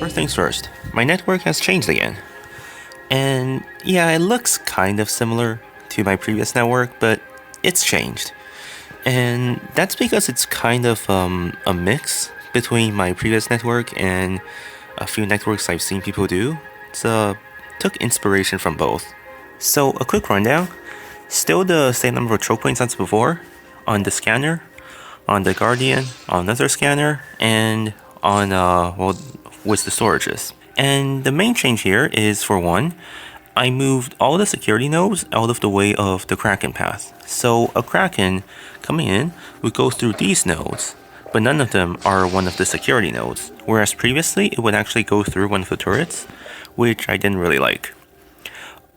first things first, my network has changed again. And yeah, it looks kind of similar to my previous network, but it's changed. And that's because it's kind of a mix between my previous network and a few networks I've seen people do. So took inspiration from both. So a quick rundown. Still the same number of choke points as before on the scanner, on the Guardian, on another scanner, and on with the storages. And the main change here is, for one, I moved all the security nodes out of the way of the Kraken path. So a Kraken coming in would go through these nodes, but none of them are one of the security nodes, whereas previously it would actually go through one of the turrets, which I didn't really like.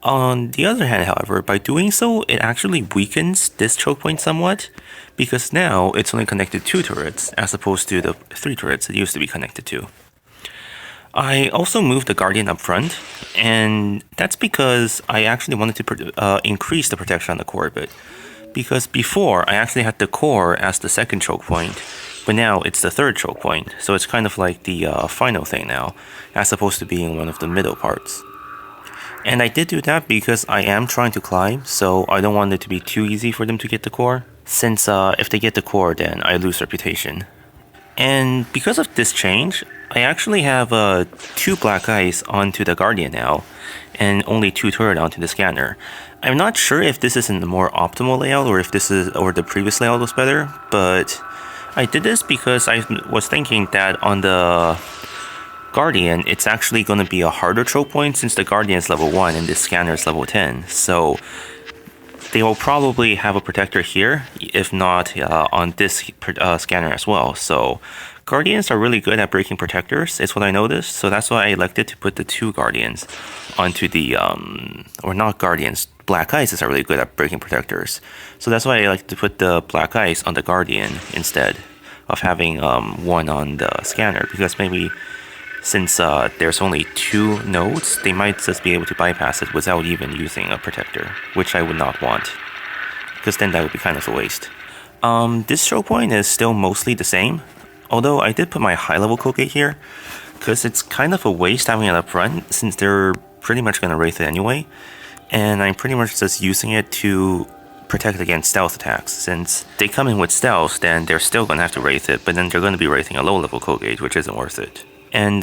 On the other hand, however, by doing so, it actually weakens this choke point somewhat, because now it's only connected to 2 turrets, as opposed to the 3 turrets it used to be connected to. I also moved the Guardian up front, and that's because I actually wanted to increase the protection on the core a bit. Because before, I actually had the core as the second choke point, but now it's the third choke point, so it's kind of like the final thing now, as opposed to being one of the middle parts. And I did do that because I am trying to climb, so I don't want it to be too easy for them to get the core, since if they get the core, then I lose reputation. And because of this change, I actually have 2 black ice onto the Guardian now, and only 2 turret onto the scanner. I'm not sure if this is in the more optimal layout or if the previous layout was better, but I did this because I was thinking that on the Guardian, it's actually going to be a harder choke point since the Guardian is level 1 and this scanner is level 10. So they will probably have a protector here, if not on this scanner as well. So Guardians are really good at breaking protectors, is what I noticed. So that's why I elected to put the 2 Guardians onto the, or not Guardians, Black Ices are really good at breaking protectors. So that's why I like to put the Black Ice on the Guardian instead of having one on the scanner, because maybe since there's only 2 nodes, they might just be able to bypass it without even using a protector, which I would not want, because then that would be kind of a waste. This choke point is still mostly the same, although I did put my high-level code gate here, because it's kind of a waste having it up front, since they're pretty much going to wraith it anyway, and I'm pretty much just using it to protect against stealth attacks. Since they come in with stealth, then they're still going to have to wraith it, but then they're going to be wraithing a low-level code gate, which isn't worth it. And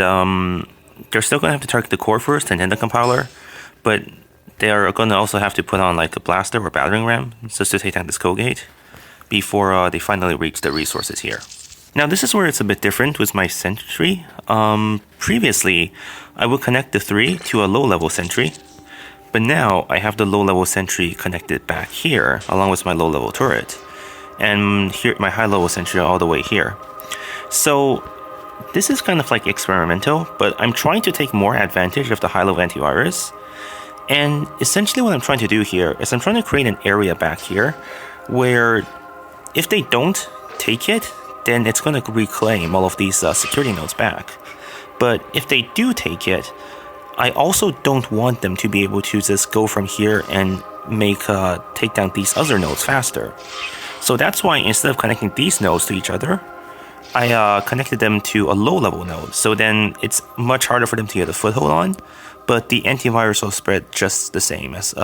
they're still going to have to target the core first and then the compiler, but they are going to also have to put on like a blaster or battering ram just to take down this code gate before they finally reach the resources here. Now this is where it's a bit different with my Sentry. Previously, I would connect the 3 to a low-level Sentry, but now I have the low-level Sentry connected back here along with my low-level turret, and here my high-level Sentry all the way here. So this is kind of like experimental, but I'm trying to take more advantage of the high-level antivirus. And essentially what I'm trying to do here is I'm trying to create an area back here where if they don't take it, then it's going to reclaim all of these security nodes back. But if they do take it, I also don't want them to be able to just go from here and take down these other nodes faster. So that's why instead of connecting these nodes to each other, I connected them to a low-level node, so then it's much harder for them to get a foothold on, but the antivirus will spread just the same as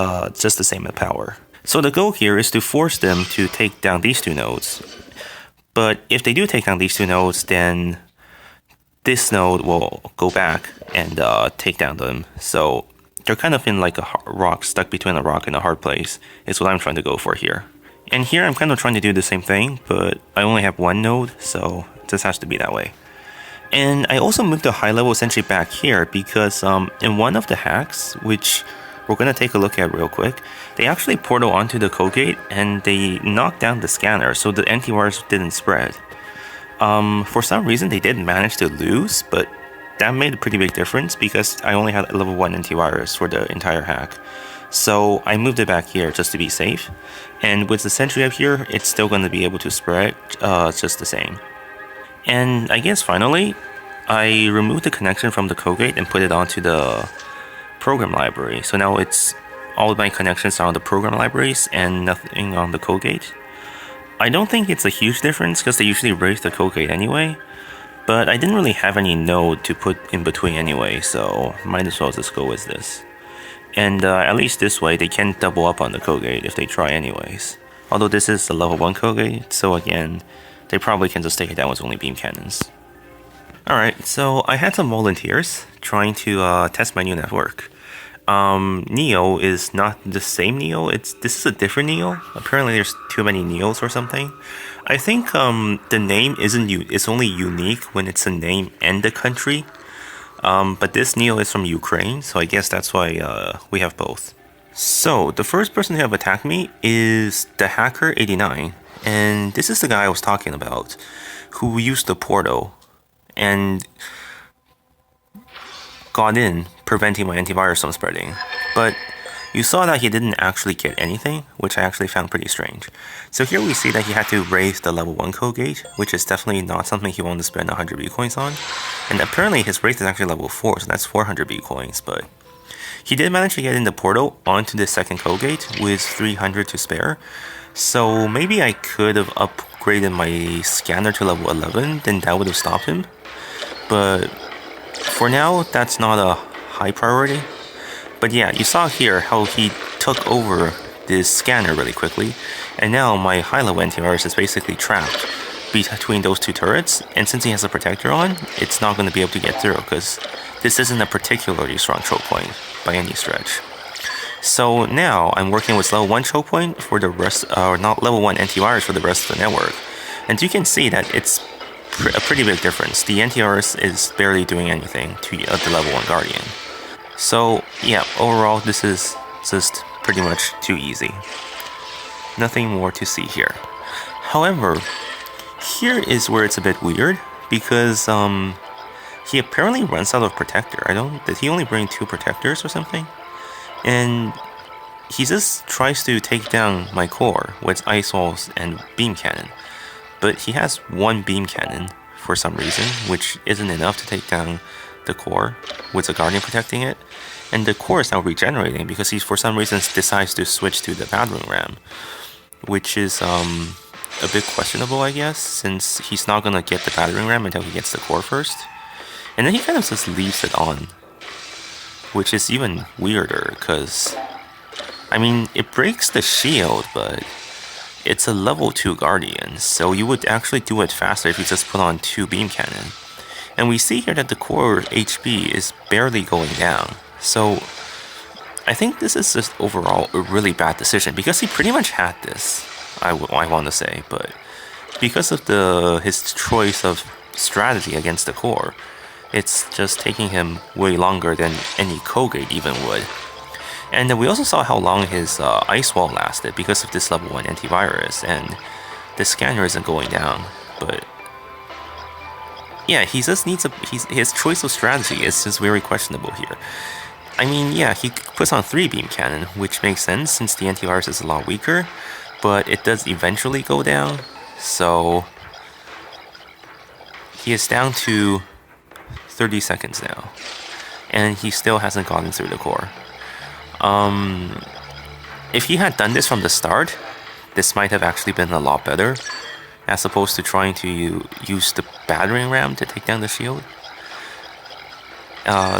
power. So the goal here is to force them to take down these 2 nodes. But if they do take down these 2 nodes, then this node will go back and take down them. So they're kind of in like a rock, stuck between a rock and a hard place, is what I'm trying to go for here. And here I'm kind of trying to do the same thing, but I only have 1 node, so this has to be that way. And I also moved the high-level Sentry back here because in one of the hacks, which we're going to take a look at real quick, they actually portal onto the code gate and they knocked down the scanner, so the antivirus didn't spread. For some reason they didn't manage to lose, but that made a pretty big difference because I only had a level 1 antivirus for the entire hack. So I moved it back here just to be safe, and with the Sentry up here, it's still going to be able to spread just the same. And I guess finally, I removed the connection from the code gate and put it onto the program library. So now it's all of my connections are on the program libraries and nothing on the code gate. I don't think it's a huge difference because they usually raise the code gate anyway, But I didn't really have any node to put in between anyway, so might as well just go with this. And at least this way, they can't double up on the Kogate if they try anyways. Although this is a level 1 Kogate, so again, they probably can just take it down with only beam cannons. Alright, so I had some volunteers trying to test my new network. Neo is not the same Neo, this is a different Neo. Apparently there's too many Neos or something. I think the name it's only unique when it's a name and the country. But this Neo is from Ukraine, so I guess that's why we have both. So, the first person to have attacked me is Zehackerz89, and this is the guy I was talking about, who used the portal and got in, preventing my antivirus from spreading. But you saw that he didn't actually get anything, which I actually found pretty strange. So here we see that he had to raise the level 1 Kogate, which is definitely not something he wanted to spend 100 B coins on. And apparently his raise is actually level 4, so that's 400 B coins, but he did manage to get in the portal onto the second Kogate with 300 to spare. So maybe I could have upgraded my scanner to level 11, then that would have stopped him. But for now, that's not a high priority. But yeah, you saw here how he took over this scanner really quickly, and now my high-level antivirus is basically trapped between those two turrets, and since he has a protector on, it's not going to be able to get through, because this isn't a particularly strong choke point by any stretch. So now I'm working with level 1 choke point for the rest, or not level 1 antivirus for the rest of the network, and you can see that it's a pretty big difference. The antivirus is barely doing anything to the level 1 Guardian. So yeah, overall this is just pretty much too easy. Nothing more to see here. However, here is where it's a bit weird, because he apparently runs out of protector. Did he only bring 2 protectors or something? And he just tries to take down my core with ice walls and beam cannon. But he has 1 beam cannon for some reason, which isn't enough to take down the core with the Guardian protecting it. And the core is now regenerating because he for some reason decides to switch to the battering ram, which is a bit questionable, I guess, since he's not gonna get the battering ram until he gets the core first. And then he kind of just leaves it on, which is even weirder, because I mean, it breaks the shield, but it's a level 2 Guardian, so you would actually do it faster if you just put on 2 beam cannon. And we see here that the core HP is barely going down, so I think this is just overall a really bad decision, because he pretty much had this, I want to say, but because of his choice of strategy against the core, it's just taking him way longer than any Kogate even would. And we also saw how long his ice wall lasted because of this level 1 antivirus, and the scanner isn't going down, but yeah, he just needs his choice of strategy is just very questionable here. I mean, yeah, he puts on 3 beam cannon, which makes sense since the antivirus is a lot weaker, but it does eventually go down, so he is down to 30 seconds now, and he still hasn't gotten through the core. If he had done this from the start, this might have actually been a lot better, as opposed to trying to use the battering ram to take down the shield.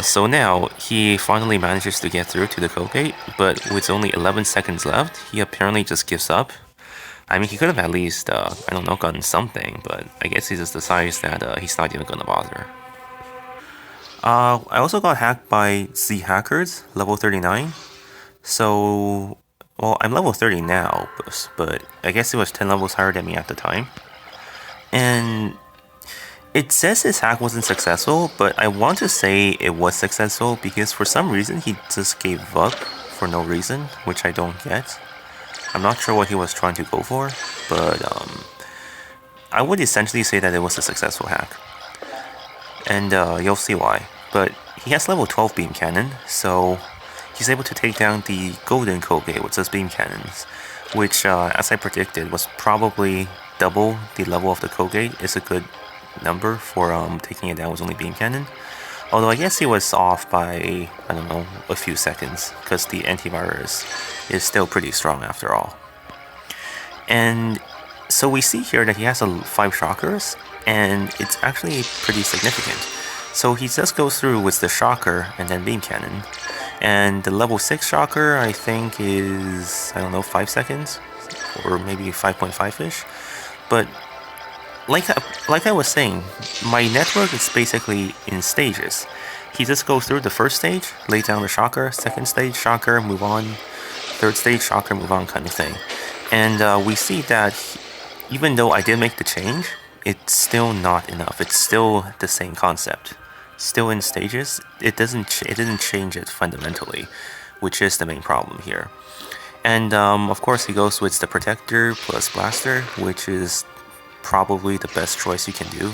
So now, he finally manages to get through to the Kogate, but with only 11 seconds left, he apparently just gives up. I mean, he could have at least, I don't know, gotten something, but I guess he just decides that he's not even gonna bother. I also got hacked by Zehackerz, level 39. So, well, I'm level 30 now, but I guess it was 10 levels higher than me at the time. And it says his hack wasn't successful, but I want to say it was successful because for some reason he just gave up for no reason, which I don't get. I'm not sure what he was trying to go for, but I would essentially say that it was a successful hack. And you'll see why. But he has level 12 beam cannon, so he's able to take down the golden Kogate with his beam cannons, which, as I predicted, was probably double the level of the Kogate. Is a good number for taking it down with only beam cannon. Although I guess he was off by, I don't know, a few seconds, because the antivirus is still pretty strong after all. And so we see here that he has 5 shockers, and it's actually pretty significant. So he just goes through with the shocker and then beam cannon. And the level 6 shocker, I think, is, I don't know, 5 seconds? Or maybe 5.5-ish? But like I was saying, my network is basically in stages. He just goes through the first stage, lays down the shocker, second stage, shocker, move on, third stage, shocker, move on kind of thing. And we see that even though I did make the change, it's still not enough. It's still the same concept. Still in stages, it didn't change it fundamentally, which is the main problem here. And of course he goes with the protector plus blaster, which is probably the best choice you can do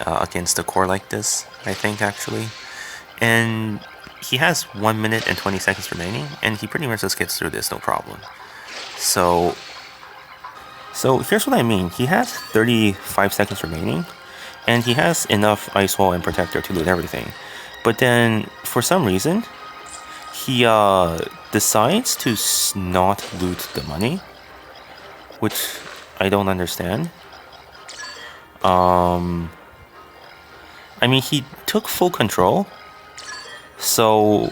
against a core like this, I think, actually. And he has 1 minute and 20 seconds remaining, and he pretty much just gets through this no problem. So here's what I mean. He has 35 seconds remaining, and he has enough Ice Wall and Protector to loot everything. But then, for some reason, he decides to not loot the money, which I don't understand. I mean, he took full control, so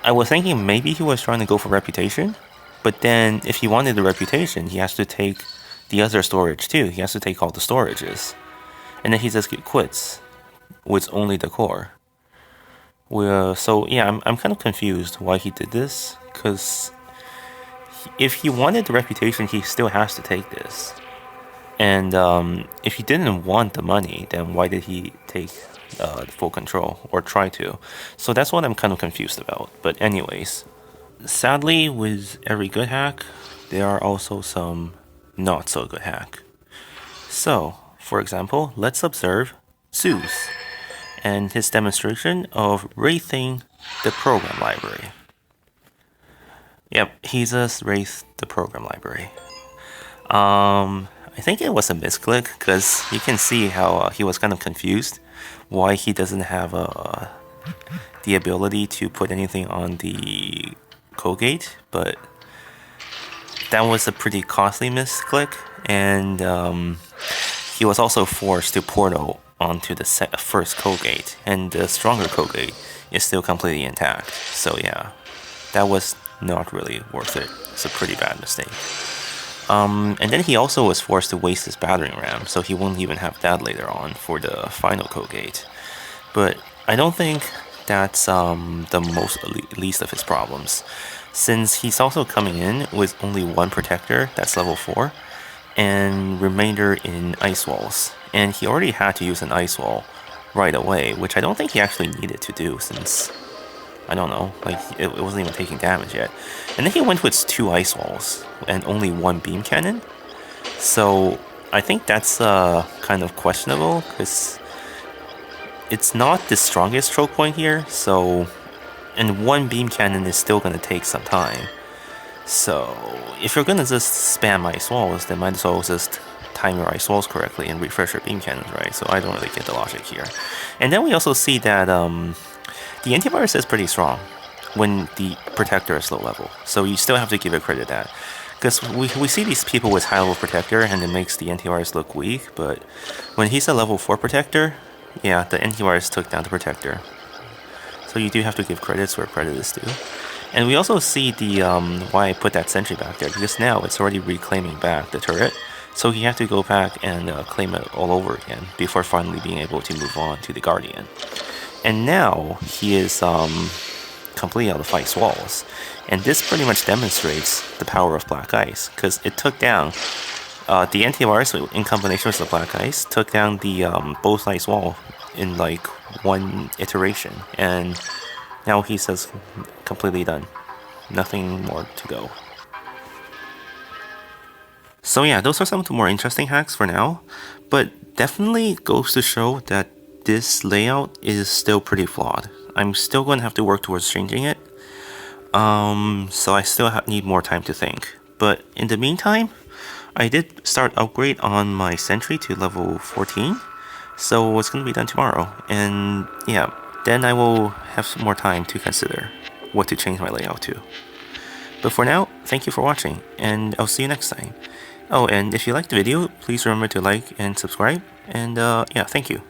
I was thinking maybe he was trying to go for reputation, but then if he wanted the reputation, he has to take the other storage too. He has to take all the storages, and then he just quits with only the core. So yeah, I'm kind of confused why he did this, because if he wanted the reputation, he still has to take this. And if he didn't want the money, then why did he take full control, or try to? So that's what I'm kind of confused about. But anyways, sadly, with every good hack, there are also some not so good hack. So, for example, let's observe Zeus and his demonstration of wraithing the program library. Yep, he just wraithed the program library. I think it was a misclick, because you can see how he was kind of confused why he doesn't have the ability to put anything on the code gate, but that was a pretty costly misclick, and he was also forced to portal onto the first code gate, and the stronger code gate is still completely intact. So yeah, that was not really worth it. It's a pretty bad mistake. And then he also was forced to waste his battering ram, so he won't even have that later on for the final code gate. But I don't think that's the least of his problems, since he's also coming in with only one protector that's level 4, and remainder in ice walls. And he already had to use an ice wall right away, which I don't think he actually needed to do, since, I don't know, like, it wasn't even taking damage yet. And then he went with 2 ice walls and only 1 beam cannon. So I think that's kind of questionable, because it's not the strongest choke point here, so, and 1 beam cannon is still going to take some time. So if you're going to just spam ice walls, then might as well just time your ice walls correctly and refresh your beam cannons, right? So I don't really get the logic here. And then we also see that the antivirus is pretty strong when the protector is low level, so you still have to give it credit that. Because we see these people with high level protector and it makes the antivirus look weak, but when he's a level 4 protector, yeah, the antivirus took down the protector. So you do have to give credits where credit is due. And we also see the why I put that sentry back there, because now it's already reclaiming back the turret, so he had to go back and claim it all over again before finally being able to move on to the Guardian. And now he is completely out of ice walls, and this pretty much demonstrates the power of Black Ice, because it took down the antivirus in combination with the Black Ice, took down the both ice wall in like 1 iteration, and now he says completely done, nothing more to go. So yeah, those are some of the more interesting hacks for now, but definitely goes to show that this layout is still pretty flawed. I'm still going to have to work towards changing it, so I still need more time to think. But in the meantime, I did start upgrade on my Sentry to level 14, so it's going to be done tomorrow, and yeah, then I will have some more time to consider what to change my layout to. But for now, thank you for watching, and I'll see you next time. Oh, and if you liked the video, please remember to like and subscribe. And yeah, thank you.